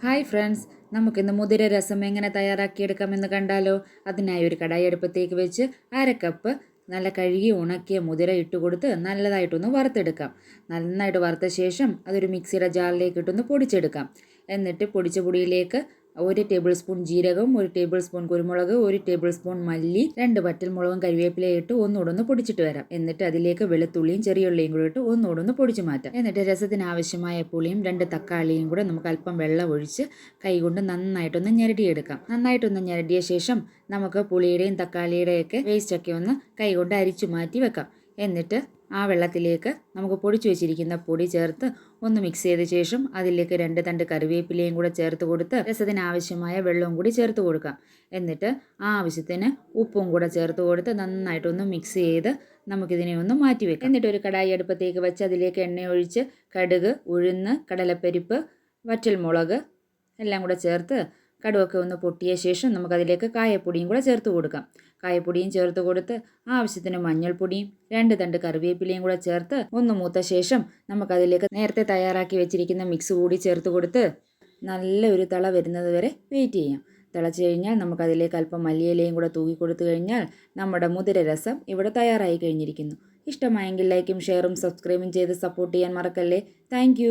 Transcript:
Hi friends, നമുക്കിന്ന് മുതിര രസം എങ്ങനെ തയ്യാറാക്കിയെടുക്കാമെന്ന് കണ്ടാലോ. അതിനായി ഒരു കടായി അടുപ്പത്തേക്ക് വെച്ച് 1/2 കപ്പ് നല്ല കഴുകി ഉണക്കിയ മുതിര ഇട്ട് കൊടുത്ത് നല്ലതായിട്ടൊന്ന് വറുത്തെടുക്കാം. നന്നായിട്ട് വറുത്ത ശേഷം അതൊരു മിക്സിയുടെ ജാറിലേക്ക് ഇട്ടൊന്ന് പൊടിച്ചെടുക്കാം. എന്നിട്ട് പൊടിച്ച പൊടിയിലേക്ക് 1 ടേബിൾ സ്പൂൺ ജീരകം, 1 ടേബിൾ സ്പൂൺ കുരുമുളക്, 1 ടേബിൾ സ്പൂൺ മല്ലി, 2 വറ്റൽമുളകും കരിവേപ്പിലയും ഇട്ട് ഒന്നുകൂടെ പൊടിച്ചിട്ട് വരാം. എന്നിട്ട് അതിലേക്ക് വെളുത്തുള്ളിയും ചെറിയുള്ളിയും കൂടെ ഇട്ട് ഒന്നുകൂടെ പൊടിച്ച് മാറ്റാം. എന്നിട്ട് രസത്തിന് ആവശ്യമായ പുളിയും 2 തക്കാളിയും കൂടെ നമുക്ക് അല്പം വെള്ളം ഒഴിച്ച് കൈകൊണ്ട് നന്നായിട്ടൊന്ന് ഞെരടിയെടുക്കാം. നന്നായിട്ടൊന്ന് ഞെരടിയ ശേഷം നമുക്ക് പുളിയുടെയും തക്കാളിയുടെയൊക്കെ വേസ്റ്റൊക്കെ ഒന്ന് കൈകൊണ്ട് അരിച്ചു മാറ്റി വെക്കാം. എന്നിട്ട് ആ വെള്ളത്തിലേക്ക് നമുക്ക് പൊടിച്ചു വെച്ചിരിക്കുന്ന പൊടി ചേർത്ത് ഒന്ന് മിക്സ് ചെയ്ത ശേഷം അതിലേക്ക് 2 തണ്ട് കറിവേപ്പിലയും കൂടെ ചേർത്ത് കൊടുത്ത് രസത്തിന് ആവശ്യമായ വെള്ളവും കൂടി ചേർത്ത് കൊടുക്കാം. എന്നിട്ട് ആവശ്യത്തിന് ഉപ്പും കൂടെ ചേർത്ത് കൊടുത്ത് നന്നായിട്ടൊന്ന് മിക്സ് ചെയ്ത് നമുക്കിതിനെ ഒന്ന് മാറ്റി വെക്കാം. എന്നിട്ട് ഒരു കടായി അടുപ്പത്തേക്ക് വെച്ച് അതിലേക്ക് എണ്ണ ഒഴിച്ച് കടുക്, ഉഴുന്ന്, കടലപ്പരിപ്പ്, വറ്റൽമുളക് എല്ലാം കൂടെ ചേർത്ത് കടുവൊക്കെ ഒന്ന് പൊട്ടിയ ശേഷം നമുക്കതിലേക്ക് കായപ്പൊടിയും കൂടെ ചേർത്ത് കൊടുക്കാം. കായപ്പൊടിയും ചേർത്ത് കൊടുത്ത് ആവശ്യത്തിന് മഞ്ഞൾപ്പൊടിയും 2 തണ്ട് കറിവേപ്പിലയും കൂടെ ചേർത്ത് ഒന്ന് മൂത്ത ശേഷം നമുക്കതിലേക്ക് നേരത്തെ തയ്യാറാക്കി വെച്ചിരിക്കുന്ന മിക്സ് കൂടി ചേർത്ത് കൊടുത്ത് നല്ലൊരു തിള വരുന്നത് വരെ വെയിറ്റ് ചെയ്യാം. തിളച്ച് കഴിഞ്ഞാൽ നമുക്കതിലേക്ക് അല്പം മല്ലിയിലയും കൂടെ തൂക്കി കൊടുത്തു കഴിഞ്ഞാൽ നമ്മുടെ മുതിര രസം ഇവിടെ തയ്യാറായി കഴിഞ്ഞിരിക്കുന്നു. ഇഷ്ടമായെങ്കിൽ ലൈക്കും ഷെയറും സബ്സ്ക്രൈബും ചെയ്ത് സപ്പോർട്ട് ചെയ്യാൻ മറക്കല്ലേ. താങ്ക്